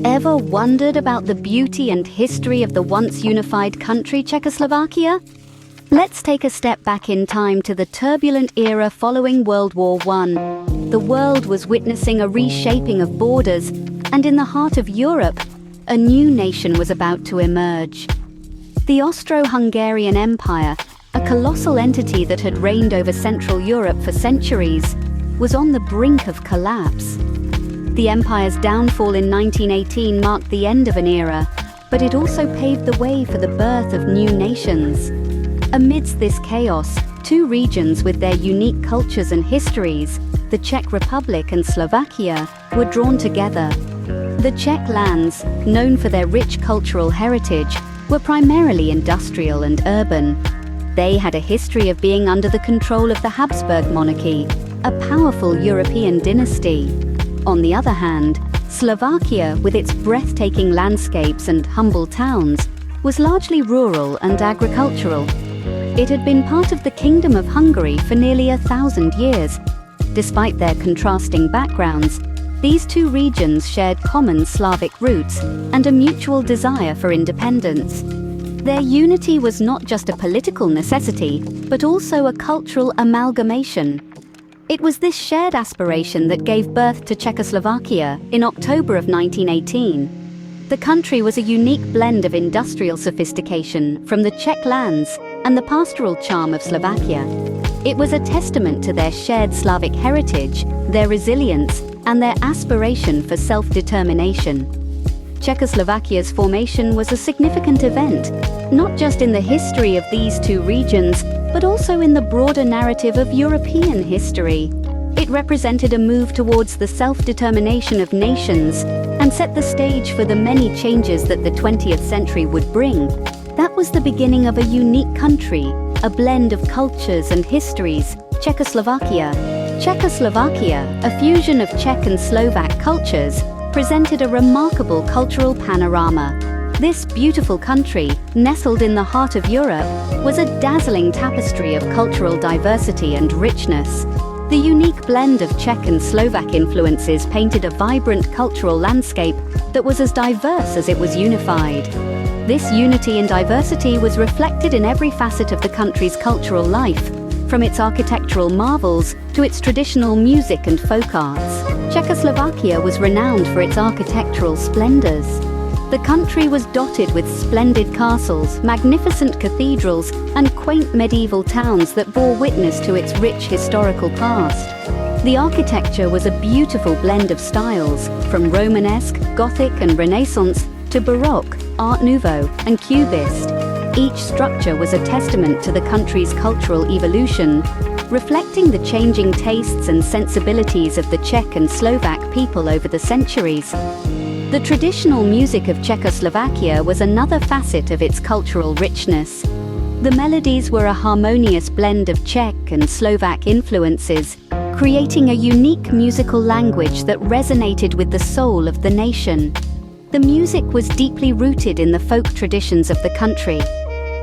Ever wondered about the beauty and history of the once unified country Czechoslovakia? Let's take a step back in time to the turbulent era following World War I. The world was witnessing a reshaping of borders, and in the heart of Europe, a new nation was about to emerge. The Austro-Hungarian Empire, a colossal entity that had reigned over Central Europe for centuries, was on the brink of collapse. The empire's downfall in 1918 marked the end of an era, but it also paved the way for the birth of new nations. Amidst this chaos, two regions with their unique cultures and histories, the Czech Republic and Slovakia, were drawn together. The Czech lands, known for their rich cultural heritage, were primarily industrial and urban. They had a history of being under the control of the Habsburg monarchy, a powerful European dynasty. On the other hand, Slovakia, with its breathtaking landscapes and humble towns, was largely rural and agricultural. It had been part of the Kingdom of Hungary for nearly 1,000 years. Despite their contrasting backgrounds, these two regions shared common Slavic roots and a mutual desire for independence. Their unity was not just a political necessity, but also a cultural amalgamation. It was this shared aspiration that gave birth to Czechoslovakia in October of 1918. The country was a unique blend of industrial sophistication from the Czech lands and the pastoral charm of Slovakia. It was a testament to their shared Slavic heritage, their resilience, and their aspiration for self-determination. Czechoslovakia's formation was a significant event, not just in the history of these two regions, but also in the broader narrative of European history. It represented a move towards the self-determination of nations and set the stage for the many changes that the 20th century would bring. That was the beginning of a unique country, a blend of cultures and histories, Czechoslovakia. Czechoslovakia, a fusion of Czech and Slovak cultures, presented a remarkable cultural panorama. This beautiful country, nestled in the heart of Europe, was a dazzling tapestry of cultural diversity and richness. The unique blend of Czech and Slovak influences painted a vibrant cultural landscape that was as diverse as it was unified. This unity and diversity was reflected in every facet of the country's cultural life, from its architectural marvels to its traditional music and folk arts. Czechoslovakia was renowned for its architectural splendors. The country was dotted with splendid castles, magnificent cathedrals, and quaint medieval towns that bore witness to its rich historical past. The architecture was a beautiful blend of styles, from Romanesque, Gothic, and Renaissance to Baroque, Art Nouveau, and Cubist. Each structure was a testament to the country's cultural evolution, reflecting the changing tastes and sensibilities of the Czech and Slovak people over the centuries. The traditional music of Czechoslovakia was another facet of its cultural richness. The melodies were a harmonious blend of Czech and Slovak influences, creating a unique musical language that resonated with the soul of the nation. The music was deeply rooted in the folk traditions of the country,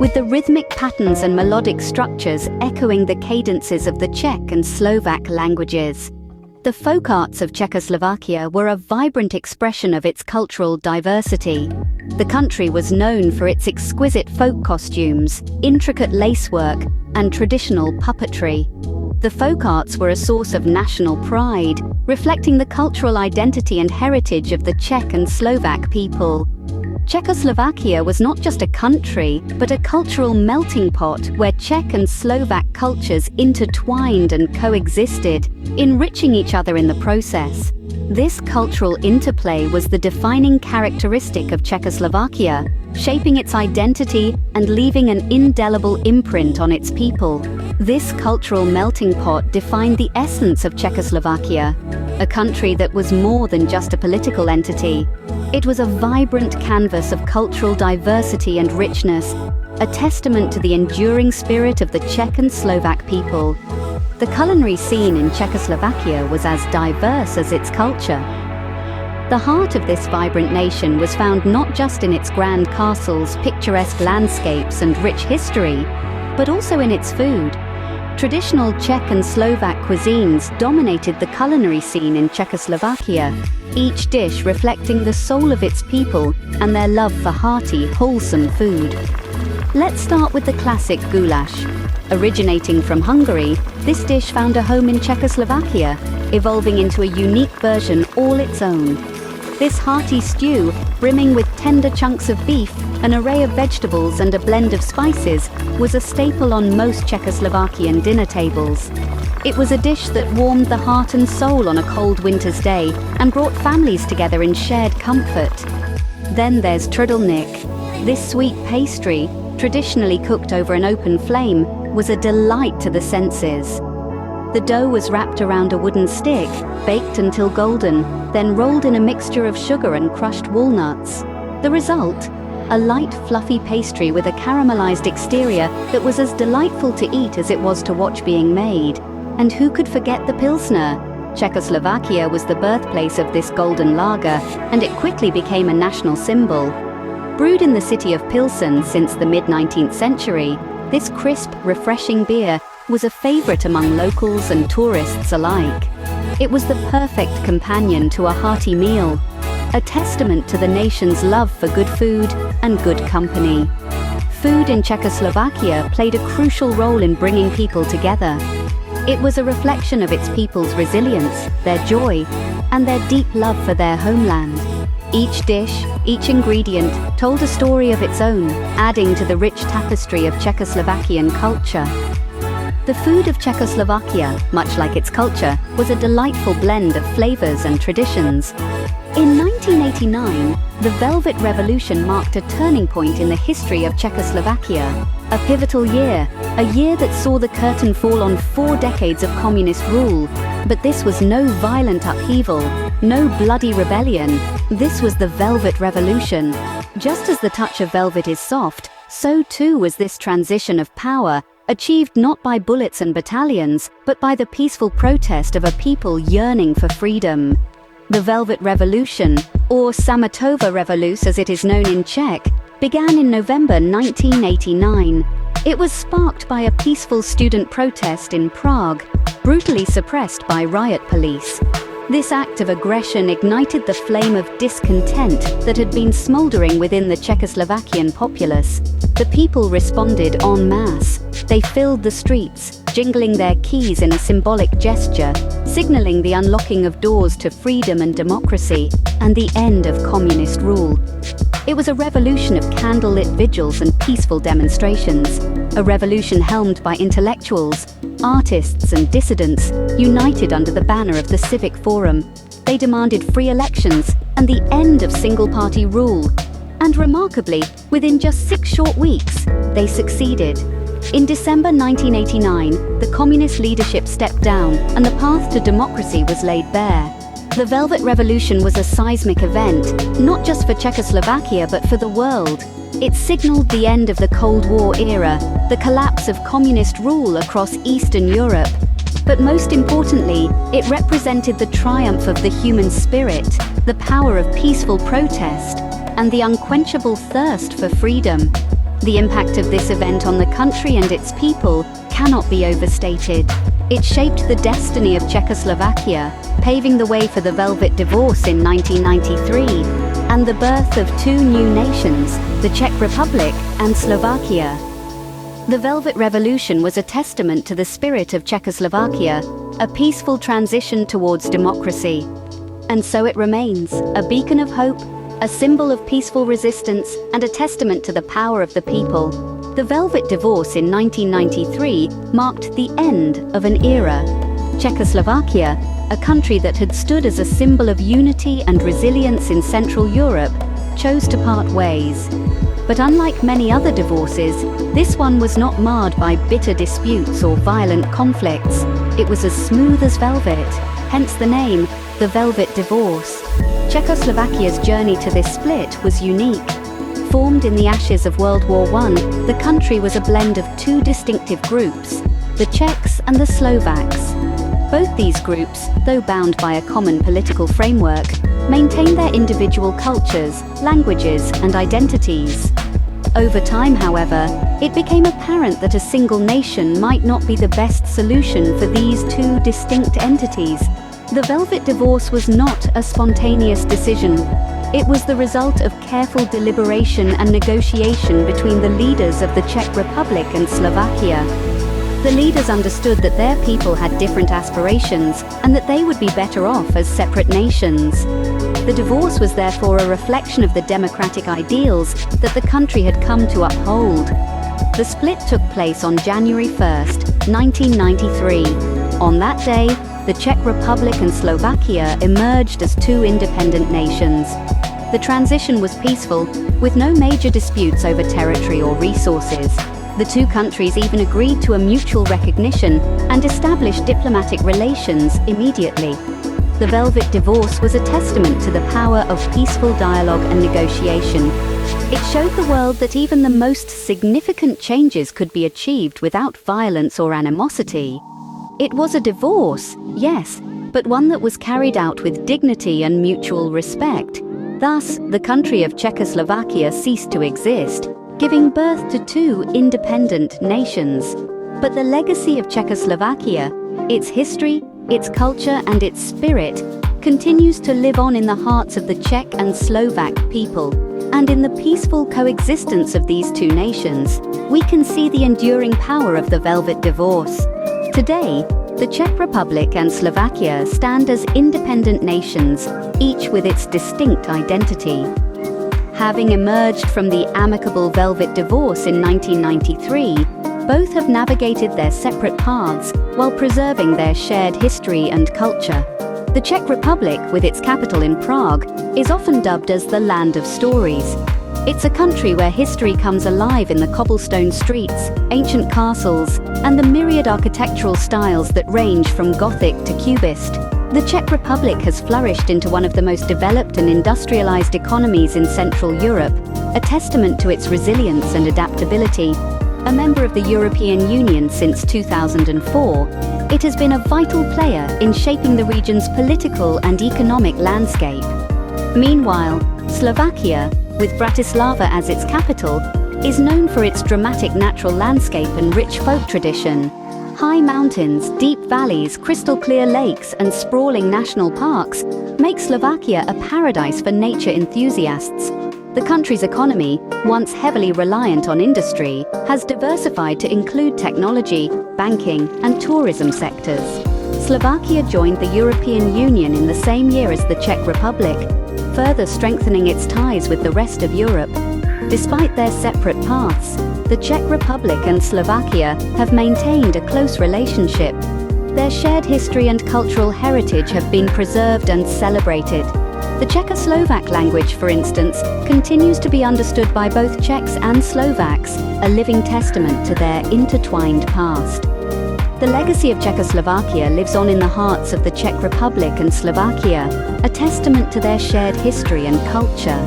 with the rhythmic patterns and melodic structures echoing the cadences of the Czech and Slovak languages. The folk arts of Czechoslovakia were a vibrant expression of its cultural diversity. The country was known for its exquisite folk costumes, intricate lacework, and traditional puppetry. The folk arts were a source of national pride, reflecting the cultural identity and heritage of the Czech and Slovak people. Czechoslovakia was not just a country, but a cultural melting pot where Czech and Slovak cultures intertwined and coexisted, enriching each other in the process. This cultural interplay was the defining characteristic of Czechoslovakia, shaping its identity and leaving an indelible imprint on its people. This cultural melting pot defined the essence of Czechoslovakia, a country that was more than just a political entity. It was a vibrant canvas of cultural diversity and richness, a testament to the enduring spirit of the Czech and Slovak people. The culinary scene in Czechoslovakia was as diverse as its culture. The heart of this vibrant nation was found not just in its grand castles, picturesque landscapes, and rich history, but also in its food. Traditional Czech and Slovak cuisines dominated the culinary scene in Czechoslovakia, each dish reflecting the soul of its people and their love for hearty, wholesome food. Let's start with the classic goulash. Originating from Hungary, this dish found a home in Czechoslovakia, evolving into a unique version all its own. This hearty stew, brimming with tender chunks of beef, an array of vegetables and a blend of spices, was a staple on most Czechoslovakian dinner tables. It was a dish that warmed the heart and soul on a cold winter's day and brought families together in shared comfort. Then there's turdelnik. This sweet pastry, traditionally cooked over an open flame, was a delight to the senses. The dough was wrapped around a wooden stick, baked until golden, then rolled in a mixture of sugar and crushed walnuts. The result? A light, fluffy pastry with a caramelized exterior that was as delightful to eat as it was to watch being made. And who could forget the Pilsner? Czechoslovakia was the birthplace of this golden lager, and it quickly became a national symbol. Brewed in the city of Pilsen since the mid-19th century, this crisp, refreshing beer was a favorite among locals and tourists alike. It was the perfect companion to a hearty meal, a testament to the nation's love for good food and good company. Food in Czechoslovakia played a crucial role in bringing people together. It was a reflection of its people's resilience, their joy, and their deep love for their homeland. Each dish, each ingredient, told a story of its own, adding to the rich tapestry of Czechoslovakian culture. The food of Czechoslovakia, much like its culture, was a delightful blend of flavors and traditions. In 1989, the Velvet Revolution marked a turning point in the history of Czechoslovakia. A pivotal year, a year that saw the curtain fall on 4 decades of communist rule. But this was no violent upheaval, no bloody rebellion. This was the Velvet Revolution. Just as the touch of velvet is soft, so too was this transition of power, achieved not by bullets and battalions, but by the peaceful protest of a people yearning for freedom. The Velvet Revolution, or Sametova Revoluce as it is known in Czech, began in November 1989. It was sparked by a peaceful student protest in Prague, brutally suppressed by riot police. This act of aggression ignited the flame of discontent that had been smoldering within the Czechoslovakian populace. The people responded en masse. They filled the streets, jingling their keys in a symbolic gesture, signaling the unlocking of doors to freedom and democracy, and the end of communist rule. It was a revolution of candlelit vigils and peaceful demonstrations, a revolution helmed by intellectuals, artists and dissidents, united under the banner of the Civic Forum. They demanded free elections and the end of single-party rule. And remarkably, within just 6 short weeks, they succeeded. In December 1989, the communist leadership stepped down and the path to democracy was laid bare. The Velvet Revolution was a seismic event, not just for Czechoslovakia but for the world. It signaled the end of the Cold War era, the collapse of communist rule across Eastern Europe. But most importantly, it represented the triumph of the human spirit, the power of peaceful protest, and the unquenchable thirst for freedom. The impact of this event on the country and its people cannot be overstated. It shaped the destiny of Czechoslovakia, paving the way for the Velvet Divorce in 1993, and the birth of 2 new nations, the Czech Republic and Slovakia. The Velvet Revolution was a testament to the spirit of Czechoslovakia, a peaceful transition towards democracy. And so it remains, a beacon of hope, a symbol of peaceful resistance, and a testament to the power of the people. The Velvet Divorce in 1993 marked the end of an era. Czechoslovakia, a country that had stood as a symbol of unity and resilience in Central Europe, chose to part ways. But unlike many other divorces, this one was not marred by bitter disputes or violent conflicts. It was as smooth as velvet, hence the name, the Velvet Divorce. Czechoslovakia's journey to this split was unique. Formed in the ashes of World War I, the country was a blend of 2 distinctive groups, the Czechs and the Slovaks. Both these groups, though bound by a common political framework, maintained their individual cultures, languages, and identities. Over time, however, it became apparent that a single nation might not be the best solution for these two distinct entities. The Velvet Divorce was not a spontaneous decision. It was the result of careful deliberation and negotiation between the leaders of the Czech Republic and Slovakia. The leaders understood that their people had different aspirations and that they would be better off as separate nations. The divorce was therefore a reflection of the democratic ideals that the country had come to uphold. The split took place on January 1st, 1993. On that day, the Czech Republic and Slovakia emerged as two independent nations. The transition was peaceful, with no major disputes over territory or resources. The two countries even agreed to a mutual recognition and established diplomatic relations immediately. The Velvet Divorce was a testament to the power of peaceful dialogue and negotiation. It showed the world that even the most significant changes could be achieved without violence or animosity. It was a divorce, yes, but one that was carried out with dignity and mutual respect. Thus, the country of Czechoslovakia ceased to exist, giving birth to two independent nations. But the legacy of Czechoslovakia, its history, its culture and its spirit, continues to live on in the hearts of the Czech and Slovak people. And in the peaceful coexistence of these two nations, we can see the enduring power of the Velvet Divorce. Today, the Czech Republic and Slovakia stand as independent nations, each with its distinct identity. Having emerged from the amicable Velvet Divorce in 1993, both have navigated their separate paths while preserving their shared history and culture. The Czech Republic, with its capital in Prague, is often dubbed as the land of stories. It's a country where history comes alive in the cobblestone streets, ancient castles, and the myriad architectural styles that range from Gothic to Cubist. The Czech Republic has flourished into one of the most developed and industrialized economies in Central Europe, a testament to its resilience and adaptability. A member of the European Union since 2004, it has been a vital player in shaping the region's political and economic landscape. Meanwhile, Slovakia, with Bratislava as its capital, is known for its dramatic natural landscape and rich folk tradition. High mountains, deep valleys, crystal-clear lakes, and sprawling national parks make Slovakia a paradise for nature enthusiasts. The country's economy, once heavily reliant on industry, has diversified to include technology, banking, and tourism sectors. Slovakia joined the European Union in the same year as the Czech Republic, further strengthening its ties with the rest of Europe. Despite their separate paths, the Czech Republic and Slovakia have maintained a close relationship. Their shared history and cultural heritage have been preserved and celebrated. The Czechoslovak language, for instance, continues to be understood by both Czechs and Slovaks, a living testament to their intertwined past. The legacy of Czechoslovakia lives on in the hearts of the Czech Republic and Slovakia, a testament to their shared history and culture.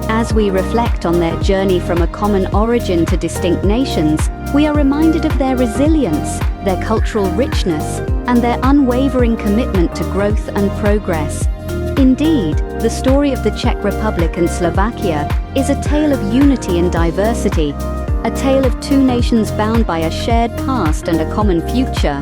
As we reflect on their journey from a common origin to distinct nations, we are reminded of their resilience, their cultural richness, and their unwavering commitment to growth and progress. Indeed, the story of the Czech Republic and Slovakia is a tale of unity and diversity, a tale of two nations bound by a shared past and a common future.